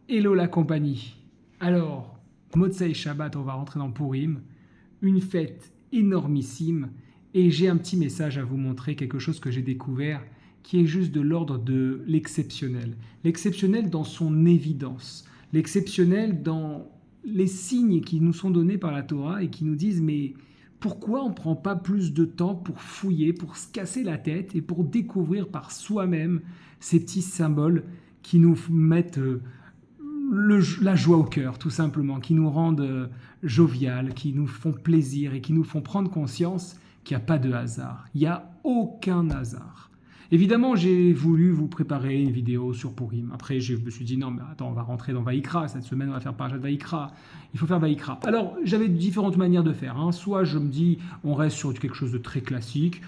Hello la compagnie. Alors, Motsei Shabbat, on va rentrer dans Purim, une fête énormissime, et j'ai un petit message à vous montrer, quelque chose que j'ai découvert, qui est juste de l'ordre de l'exceptionnel. L'exceptionnel dans son évidence, l'exceptionnel dans les signes qui nous sont donnés par la Torah et qui nous disent mais pourquoi on ne prend pas plus de temps pour fouiller, pour se casser la tête et pour découvrir par soi-même ces petits symboles qui nous mettent la joie au cœur, tout simplement, qui nous rendent jovial, qui nous font plaisir et qui nous font prendre conscience qu'il n'y a pas de hasard. Il n'y a aucun hasard. Évidemment, j'ai voulu vous préparer une vidéo sur Purim. Après, je me suis dit, non, mais attends, on va rentrer dans Vaïkra. Cette semaine, on va faire Parashat Vaïkra. Il faut faire Vaïkra. Alors, j'avais différentes manières de faire. Soit je me dis, on reste sur quelque chose de très classique.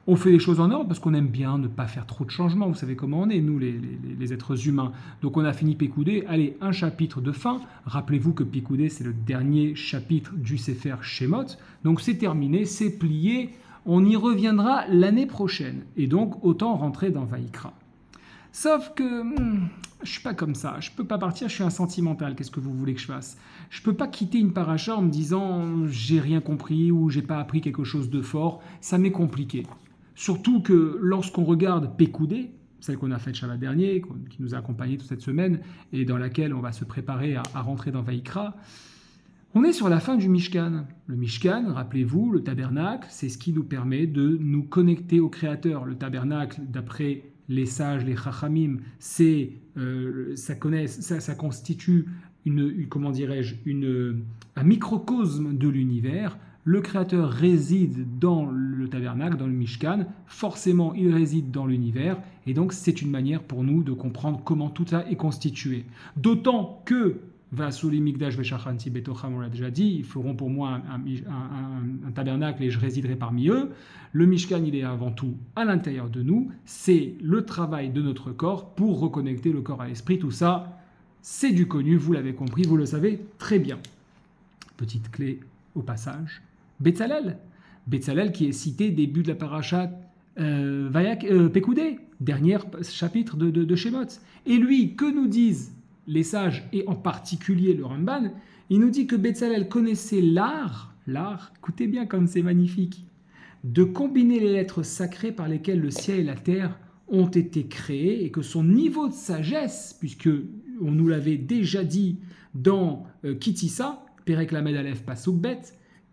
On fait les choses en ordre parce qu'on aime bien ne pas faire trop de changements. Vous savez comment on est, nous, les êtres humains. Donc, on a fini Pécoudé. Allez, un chapitre de fin. Rappelez-vous que Pécoudé, c'est le dernier chapitre du Sefer Shemot. Donc, c'est terminé, c'est plié. On y reviendra l'année prochaine. Et donc, autant rentrer dans Vaïkra. Sauf que je suis pas comme ça. Je peux pas partir, je suis un sentimental. Qu'est-ce que vous voulez que je fasse? Je peux pas quitter une paracha en me disant j'ai rien compris ou j'ai pas appris quelque chose de fort. Ça m'est compliqué. Surtout que lorsqu'on regarde Pécoudé, celle qu'on a faite Shabbat dernier, qui nous a accompagnés toute cette semaine et dans laquelle on va se préparer à rentrer dans Vaïkra, on est sur la fin du Mishkan. Le Mishkan, rappelez-vous, le tabernacle, c'est ce qui nous permet de nous connecter au Créateur. Le tabernacle, d'après les sages, les chachamim, ça constitue un microcosme de l'univers. Le Créateur réside dans le tabernacle, dans le Mishkan. Forcément, il réside dans l'univers. Et donc, c'est une manière pour nous de comprendre comment tout ça est constitué. D'autant que Vasuli Mikdash Veshachanti Betocham, on l'a déjà dit, ils feront pour moi un tabernacle et je résiderai parmi eux. Le Mishkan, il est avant tout à l'intérieur de nous. C'est le travail de notre corps pour reconnecter le corps à l'esprit. Tout ça, c'est du connu, vous l'avez compris, vous le savez très bien. Petite clé au passage. Betzalel. Betzalel qui est cité début de la paracha Pécoudé, dernier chapitre de Shemot. Et lui, que nous disent les sages, et en particulier le Ramban, il nous dit que Betzalel connaissait l'art, écoutez bien comme c'est magnifique, de combiner les lettres sacrées par lesquelles le ciel et la terre ont été créés, et que son niveau de sagesse, puisque on nous l'avait déjà dit dans Kitissa, Perek Lamed Aleph Pasuk Bet,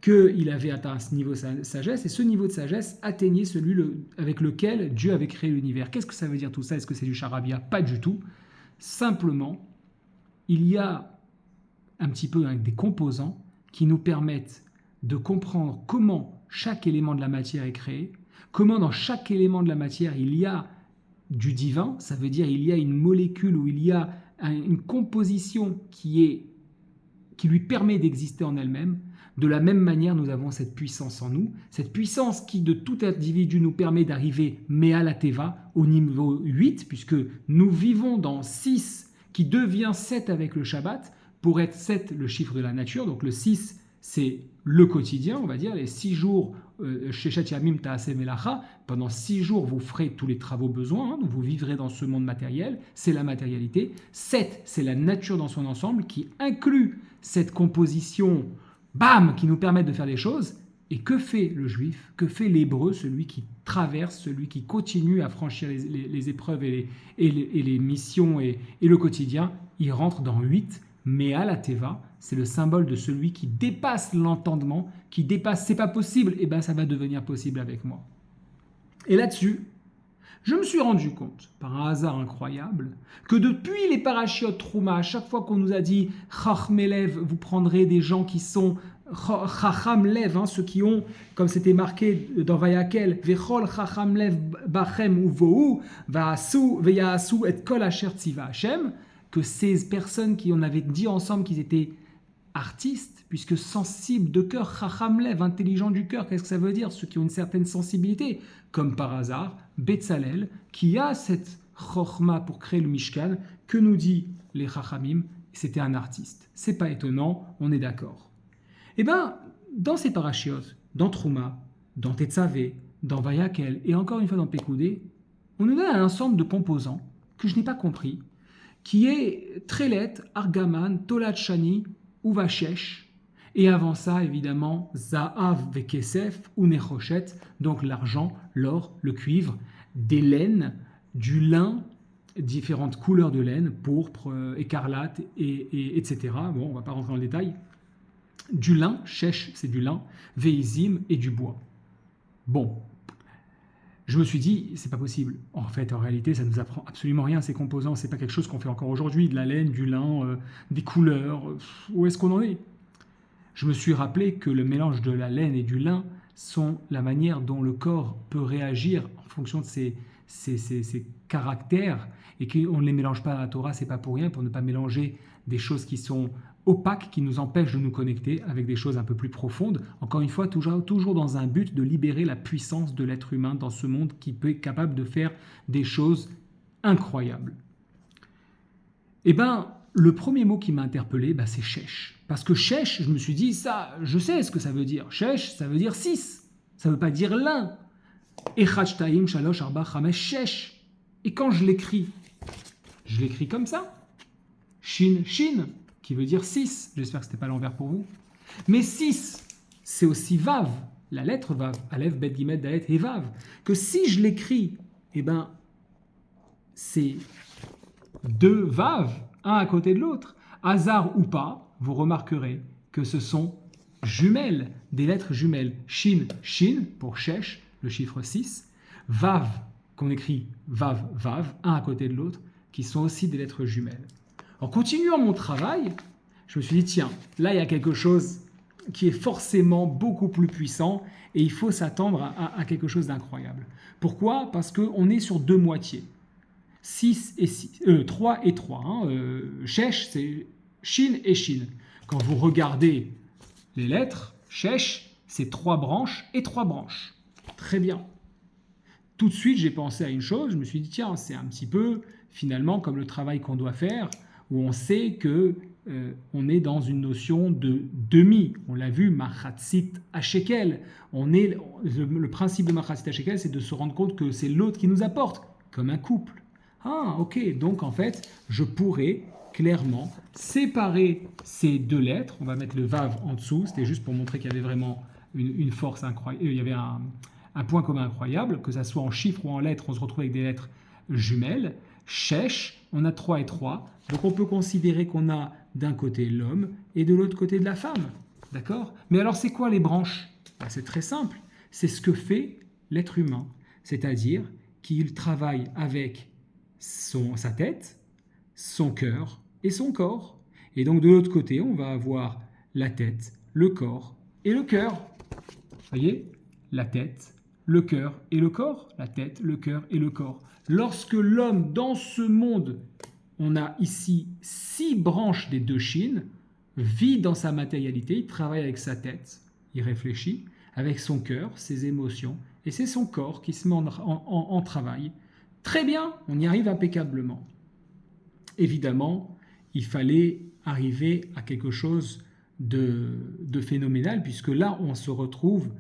qu'il avait atteint ce niveau de sagesse, et ce niveau de sagesse atteignait celui avec lequel Dieu avait créé l'univers. Qu'est-ce que ça veut dire tout ça? Est-ce que c'est du charabia? Pas du tout. Simplement, il y a un petit peu des composants qui nous permettent de comprendre comment chaque élément de la matière est créé, comment dans chaque élément de la matière il y a du divin, ça veut dire il y a une molécule ou il y a une composition qui lui permet d'exister en elle-même. De la même manière, nous avons cette puissance en nous, cette puissance qui de tout individu nous permet d'arriver Mea la Teva au niveau 8, puisque nous vivons dans 6 qui devient 7 avec le Shabbat, pour être 7 le chiffre de la nature, donc le 6 c'est le quotidien, on va dire, les 6 jours, Sheshet Yamim Ta'aseh Melacha, pendant 6 jours vous ferez tous les travaux besoins, donc vous vivrez dans ce monde matériel, c'est la matérialité. 7 c'est la nature dans son ensemble, qui inclut cette composition, bam, qui nous permet de faire des choses. Et que fait le juif? Que fait l'hébreu, celui qui traverse, celui qui continue à franchir les épreuves et les missions et le quotidien? Il rentre dans 8, mais à la Teva, c'est le symbole de celui qui dépasse l'entendement, qui dépasse, c'est pas possible, et bien ça va devenir possible avec moi. Et là-dessus, je me suis rendu compte, par un hasard incroyable, que depuis les parashiot Trouma, à chaque fois qu'on nous a dit « Chachmelev », vous prendrez des gens qui sont Chacham Lev, ceux qui ont, comme c'était marqué dans Vayakel, « Vechol Chacham Lev bachem uvohu, veyasu et kol asher tziva Hashem », que ces personnes qui on avait dit ensemble qu'ils étaient artistes, puisque sensibles de cœur, Chacham Lev, intelligents du cœur, qu'est-ce que ça veut dire? Ceux qui ont une certaine sensibilité, comme par hasard, Betzalel, qui a cette chorma pour créer le Mishkan, que nous dit les Chachamim, c'était un artiste. C'est pas étonnant, on est d'accord. Eh bien, dans ces parachiotes, dans Trouma, dans Tetzavé, dans Vayakel, et encore une fois dans Pécoudé, on nous donne un ensemble de composants que je n'ai pas compris, qui est Trelet, Argaman, Tolat Shani ou Vachesh. Et avant ça, évidemment, Za'av Vekesef ou Nechoshet, donc l'argent, l'or, le cuivre, des laines, du lin, différentes couleurs de laine, pourpre, écarlate, etc. Bon, on ne va pas rentrer dans le détail. Du lin, Shesh, c'est du lin, Veizim et du bois. Bon, je me suis dit, c'est pas possible. En fait, en réalité, ça nous apprend absolument rien, ces composants. C'est pas quelque chose qu'on fait encore aujourd'hui, de la laine, du lin, des couleurs. Où est-ce qu'on en est? Je me suis rappelé que le mélange de la laine et du lin sont la manière dont le corps peut réagir en fonction de ses caractères, et qu'on ne les mélange pas à la Torah, c'est pas pour rien, pour ne pas mélanger des choses qui sont opaques, qui nous empêchent de nous connecter avec des choses un peu plus profondes. Encore une fois, toujours dans un but de libérer la puissance de l'être humain dans ce monde qui peut être capable de faire des choses incroyables. Eh bien, le premier mot qui m'a interpellé, c'est Shesh. Parce que Shesh, je me suis dit, ça, je sais ce que ça veut dire. Shesh, ça veut dire 6. Ça ne veut pas dire l'un. Echad, Shtaim, Shalosh, Arba, Chamesh, Shesh. Et quand je l'écris comme ça. Shin, Shin, qui veut dire 6. J'espère que ce n'était pas l'envers pour vous. Mais 6, c'est aussi Vav, la lettre Vav. Aleph, Bet, Gimel, Dalet et Vav. Que si je l'écris, c'est 2 Vav, un à côté de l'autre. Hasard ou pas, vous remarquerez que ce sont jumelles, des lettres jumelles. Shin, Shin, pour Shesh, le chiffre 6. Vav, qu'on écrit Vav, Vav, un à côté de l'autre, qui sont aussi des lettres jumelles. En continuant mon travail, je me suis dit, tiens, là, il y a quelque chose qui est forcément beaucoup plus puissant et il faut s'attendre à quelque chose d'incroyable. Pourquoi? Parce qu'on est sur 2 moitiés. 6 et 6, 3 et 3. Shesh, c'est Shin et Shin. Quand vous regardez les lettres, Shesh, c'est 3 branches et 3 branches. Très bien. Tout de suite, j'ai pensé à une chose. Je me suis dit, tiens, c'est un petit peu, finalement, comme le travail qu'on doit faire, où on sait que on est dans une notion de demi. On l'a vu, Machatzit Hashekel. Le principe de Machatzit Hashekel, c'est de se rendre compte que c'est l'autre qui nous apporte, comme un couple. Ah, ok, donc en fait, je pourrais clairement séparer ces 2 lettres. On va mettre le Vav en dessous, c'était juste pour montrer qu'il y avait vraiment une force incroyable. Il y avait un point commun incroyable, que ça soit en chiffres ou en lettres, on se retrouve avec des lettres jumelles. Shesh, on a 3 et 3, donc on peut considérer qu'on a d'un côté l'homme et de l'autre côté de la femme. D'accord? Mais alors c'est quoi les branches? C'est très simple, c'est ce que fait l'être humain, c'est-à-dire qu'il travaille avec sa tête, son cœur et son corps. Et donc de l'autre côté, on va avoir la tête, le corps et le cœur. Vous voyez? La tête, le cœur et le corps. La tête, le cœur et le corps. Lorsque l'homme, dans ce monde, on a ici 6 branches des 2 chines, vit dans sa matérialité, il travaille avec sa tête, il réfléchit, avec son cœur, ses émotions, et c'est son corps qui se met en travail. Très bien, on y arrive impeccablement. Évidemment, il fallait arriver à quelque chose de phénoménal, puisque là, on se retrouve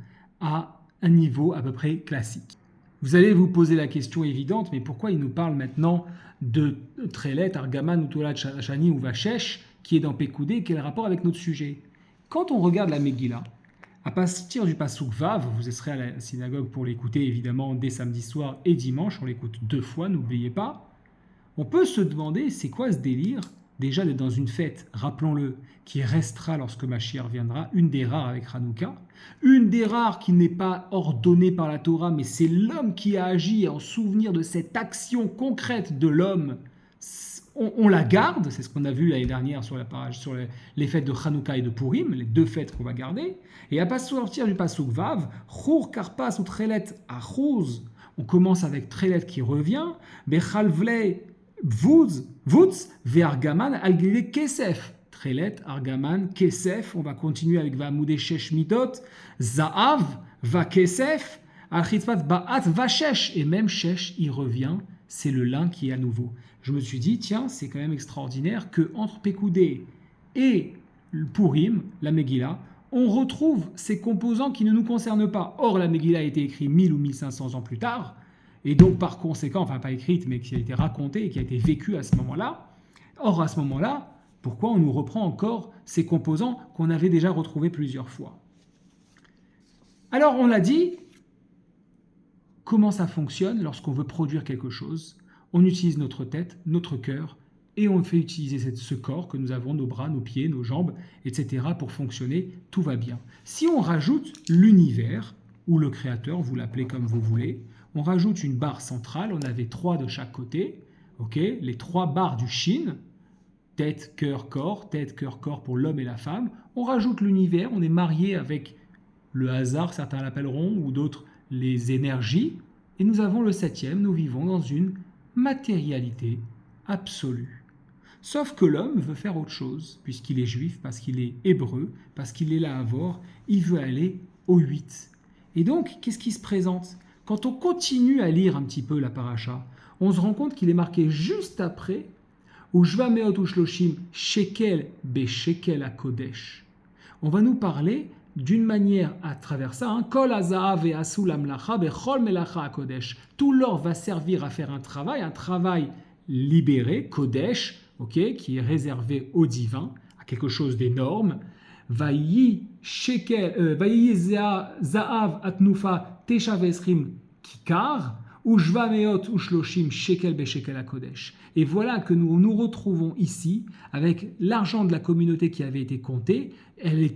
à un niveau à peu près classique. Vous allez vous poser la question évidente, mais pourquoi il nous parle maintenant de Trelet, Argaman, ou Tolat Shani ou Vachesh, qui est dans Pekoudé, quel rapport avec notre sujet? Quand on regarde la Megillah, à partir du Passouk Vav, vous serez à la synagogue pour l'écouter évidemment dès samedi soir et dimanche, on l'écoute 2 fois, n'oubliez pas. On peut se demander, c'est quoi ce délire? Déjà d'être dans une fête, rappelons-le, qui restera lorsque Mashiach viendra, une des rares avec Hanouka, une des rares qui n'est pas ordonnée par la Torah, mais c'est l'homme qui a agi en souvenir de cette action concrète de l'homme. On la garde, c'est ce qu'on a vu l'année dernière sur les fêtes de Hanouka et de Purim, les 2 fêtes qu'on va garder. Et à sortir du Pasuk Vav, Chur Karpas ou Trelet Achuz, on commence avec Trelet qui revient, Bechalvle Vutz, Ve'argaman, Algile Kesef. Trelet, Argaman, Kesef. On va continuer avec Vamoudé Shesh Midot, Za'av, Va Kesef, Achitzvat Ba'at, Va Shesh. Et même Shesh, il revient, c'est le lin qui est à nouveau. Je me suis dit, tiens, c'est quand même extraordinaire que entre Pekoudé et le Purim, la Megillah, on retrouve ces composants qui ne nous concernent pas. Or, la Megillah a été écrite 1000 ou 1500 ans plus tard. Et donc, par conséquent, enfin pas écrite, mais qui a été racontée et qui a été vécue à ce moment-là. Or, à ce moment-là, pourquoi on nous reprend encore ces composants qu'on avait déjà retrouvés plusieurs fois? Alors, on l'a dit, comment ça fonctionne lorsqu'on veut produire quelque chose? On utilise notre tête, notre cœur, et on fait utiliser ce corps que nous avons, nos bras, nos pieds, nos jambes, etc. pour fonctionner, tout va bien. Si on rajoute l'univers, ou le créateur, vous l'appelez comme vous voulez, on rajoute une barre centrale, on avait 3 de chaque côté, okay, les 3 barres du Shin, tête, cœur, corps pour l'homme et la femme, on rajoute l'univers, on est marié avec le hasard, certains l'appelleront, ou d'autres les énergies, et nous avons le 7e, nous vivons dans une matérialité absolue. Sauf que l'homme veut faire autre chose, puisqu'il est juif, parce qu'il est hébreu, parce qu'il est là à voir, il veut aller au 8. Et donc, qu'est-ce qui se présente? Quand on continue à lire un petit peu la paracha, on se rend compte qu'il est marqué juste après Ushva meot ushloshim shekel be shekel hakodesh. On va nous parler d'une manière à travers ça, Kol hazahav ve'asu lamlacha bechol melacha hakodesh. Tout l'or va servir à faire un travail libéré, kodesh, okay, qui est réservé au divin, à quelque chose d'énorme. Vayi zahav atnufa tesha ve'esrim kikar. Ushva meot ushloshim shekel be shekel hakodesh. Et voilà que nous nous retrouvons ici avec l'argent de la communauté qui avait été compté. Elle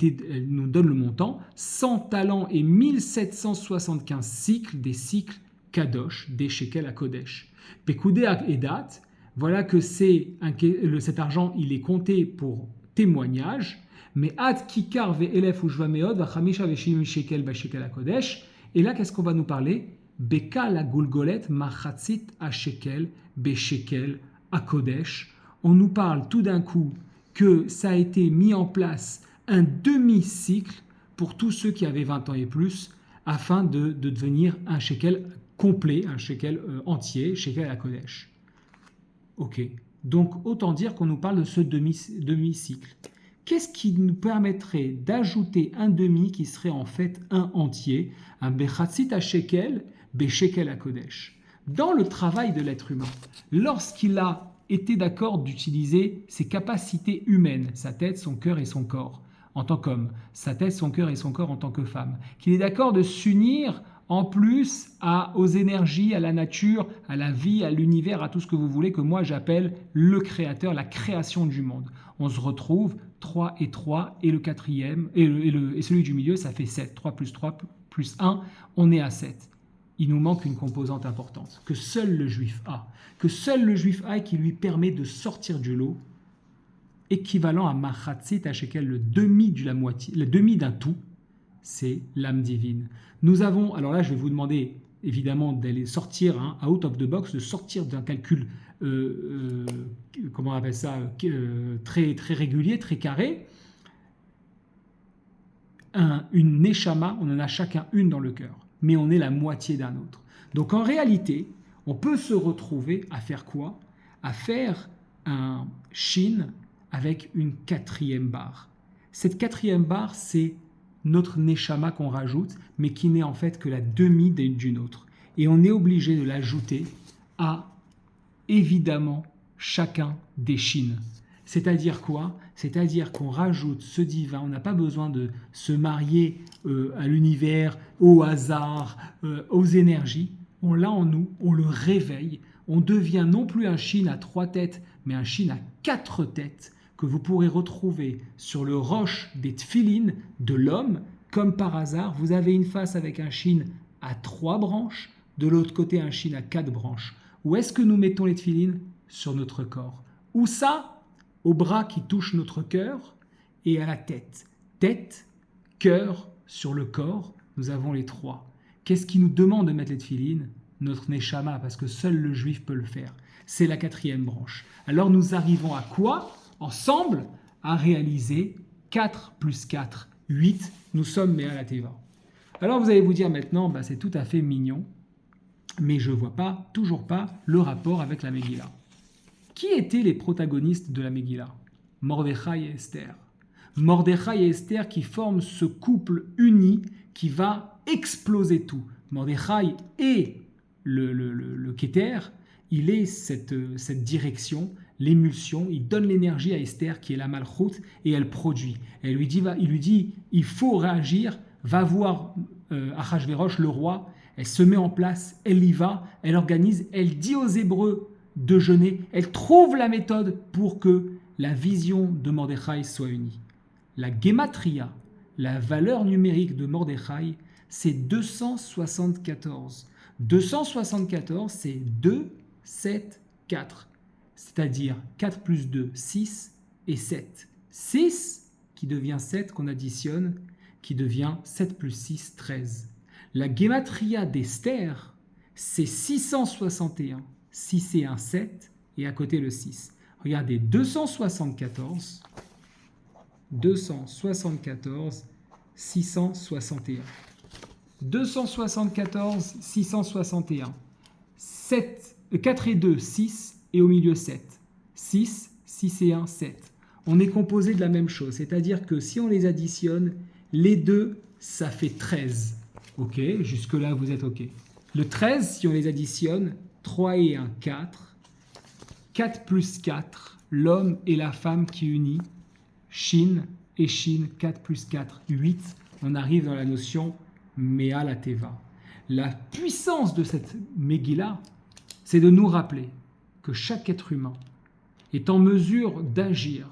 nous donne le montant 100 talents et 1775 cycles, des cycles kadosh, des shekel hakodesh. Pekudé et date, voilà que cet argent il est compté pour témoignage. Mais ad kikar ve'elef ushva meot vachamisha ve'shim shekel be shekel hakodesh. Et là, qu'est-ce qu'on va nous parler? Beka la gulgolet machatzit shekel be shekel hakodesh. On nous parle tout d'un coup que ça a été mis en place un demi-cycle pour tous ceux qui avaient 20 ans et plus, afin de devenir un shekel complet, un shekel entier, shekel hakodesh. Ok, donc autant dire qu'on nous parle de ce demi-cycle. Qu'est-ce qui nous permettrait d'ajouter un demi qui serait en fait un entier, un bechatzit shekel, beshekel hakodesh? Dans le travail de l'être humain, lorsqu'il a été d'accord d'utiliser ses capacités humaines, sa tête, son cœur et son corps, en tant qu'homme, sa tête, son cœur et son corps en tant que femme, qu'il est d'accord de s'unir en plus aux énergies, à la nature, à la vie, à l'univers, à tout ce que vous voulez, que moi j'appelle le créateur, la création du monde. On se retrouve 3 et 3, et le quatrième, et celui du milieu, ça fait 7. 3 plus 1, on est à 7. Il nous manque une composante importante, que seul le juif a. Que seul le juif a et qui lui permet de sortir du lot, équivalent à machatzit shekel, le demi d'un tout, c'est l'âme divine. Nous avons, alors là je vais vous demander évidemment d'aller sortir, out of the box, de sortir d'un calcul, comment on appelle ça, très, très régulier, très carré. Une neshama, on en a chacun une dans le cœur, mais on est la moitié d'un autre. Donc en réalité, on peut se retrouver à faire quoi? À faire un shin avec une 4e barre. Cette 4e barre, c'est notre neshama qu'on rajoute, mais qui n'est en fait que la demi d'une autre. Et on est obligé de l'ajouter à, évidemment, chacun des shins. C'est-à-dire quoi? C'est-à-dire qu'on rajoute ce divin, on n'a pas besoin de se marier à l'univers, au hasard, aux énergies. On l'a en nous, on le réveille, on devient non plus un shin à 3 têtes, mais un shin à 4 têtes, que vous pourrez retrouver sur le roche des tfilines de l'homme. Comme par hasard, vous avez une face avec un shin à 3 branches, de l'autre côté un shin à 4 branches. Où est-ce que nous mettons les tfilines? Sur notre corps. Où ça? Au bras qui touche notre cœur et à la tête. Tête, cœur, sur le corps, nous avons les 3. Qu'est-ce qui nous demande de mettre les tfilines? Notre neshama, parce que seul le juif peut le faire. C'est la 4e branche. Alors nous arrivons à quoi? Ensemble, à réaliser 4 plus 4, 8, nous sommes Mea Teva. Alors vous allez vous dire maintenant, c'est tout à fait mignon, mais je ne vois toujours pas le rapport avec la Megillah. Qui étaient les protagonistes de la Megillah? Mordechai et Esther. Mordechai et Esther qui forment ce couple uni qui va exploser tout. Mordechai est le Keter, il est cette direction, l'émulsion, il donne l'énergie à Esther qui est la malchoute et elle produit. Et il lui dit, il faut réagir, va voir Achashverosh, le roi, elle se met en place, elle y va, elle organise, elle dit aux Hébreux de jeûner, elle trouve la méthode pour que la vision de Mordechai soit unie. La Gematria, la valeur numérique de Mordechai, c'est 274. 274, c'est 2, 7, 4. C'est-à-dire 4 plus 2, 6 et 7. 6 qui devient 7 qu'on additionne, qui devient 7 plus 6, 13. La Gematria d'Esther, c'est 661. 6 et 1, 7, et à côté le 6. Regardez, 274, 661. 274, 661. 4 et 2, 6, et au milieu 7. 6, 6 et 1, 7. On est composé de la même chose, c'est-à-dire que si on les additionne, les deux, ça fait 13. Ok, jusque-là, vous êtes ok. Le 13, si on les additionne, 3 et 1, 4. 4 plus 4, l'homme et la femme qui unit. Shin et Shin, 4 plus 4, 8. On arrive dans la notion Mea la Teva. La puissance de cette Megillah, c'est de nous rappeler que chaque être humain est en mesure d'agir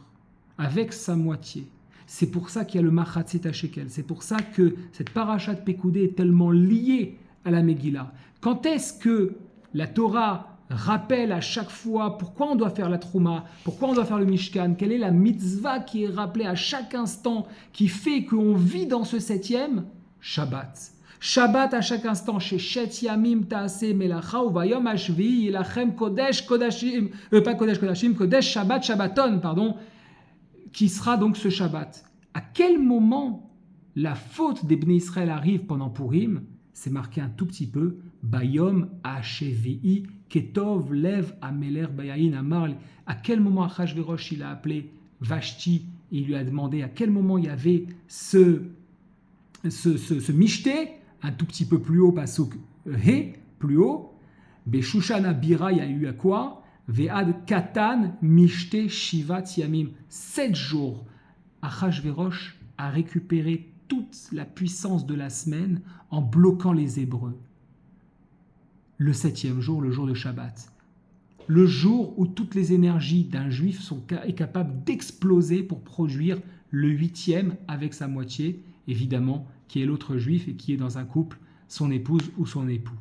avec sa moitié. C'est pour ça qu'il y a le Machatzit HaShekel. C'est pour ça que cette paracha de Pekoudé est tellement liée à la Megillah. Quand est-ce que la Torah rappelle à chaque fois pourquoi on doit faire la Trouma, pourquoi on doit faire le Mishkan, quelle est la mitzvah qui est rappelée à chaque instant, qui fait qu'on vit dans ce septième? Shabbat. Shabbat à chaque instant, chez Shet Yamim Taaseh Melacha Uvayom Hashvi Yilachem Kodesh Kodashim, pas Kodesh Kodashim, Kodesh Shabbat Shabbaton, pardon, qui sera donc ce Shabbat. À quel moment la faute des Bnei Israël arrive pendant Purim? C'est marqué un tout petit peu, Bayom Hashvi Ketov Lev Ameler Bayahin Amar. À quel moment Achashverosh il a appelé Vashti et il lui a demandé à quel moment il y avait ce mishté, un tout petit peu plus haut, pasuk he, plus haut. Beshushana Bira, il y a eu à quoi? Ve'ad Katan Mishté Shivat Yamim. 7 jours. Achashverosh a récupéré toute la puissance de la semaine en bloquant les Hébreux. Le 7e jour, le jour de Shabbat. Le jour où toutes les énergies d'un juif sont capables d'exploser pour produire le 8e avec sa moitié, évidemment, qui est l'autre juif et qui est dans un couple, son épouse ou son époux.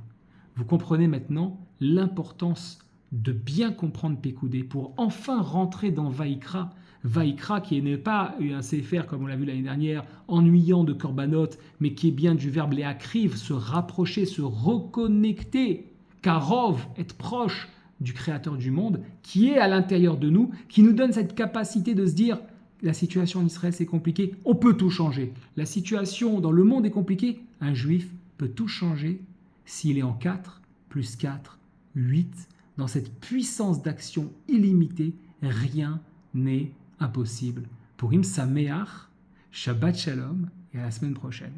Vous comprenez maintenant l'importance de bien comprendre Pekoudé pour enfin rentrer dans Vaïkra. Vaïkra qui n'est pas un séfer comme on l'a vu l'année dernière, ennuyant de korbanot, mais qui est bien du verbe léakriv, se rapprocher, se reconnecter, karov, être proche du Créateur du monde, qui est à l'intérieur de nous, qui nous donne cette capacité de se dire la situation en Israël c'est compliqué, on peut tout changer. La situation dans le monde est compliquée, un juif peut tout changer s'il est en 4, plus 4, 8, dans cette puissance d'action illimitée, rien n'est impossible. Purim Sameach, Shabbat Shalom et à la semaine prochaine.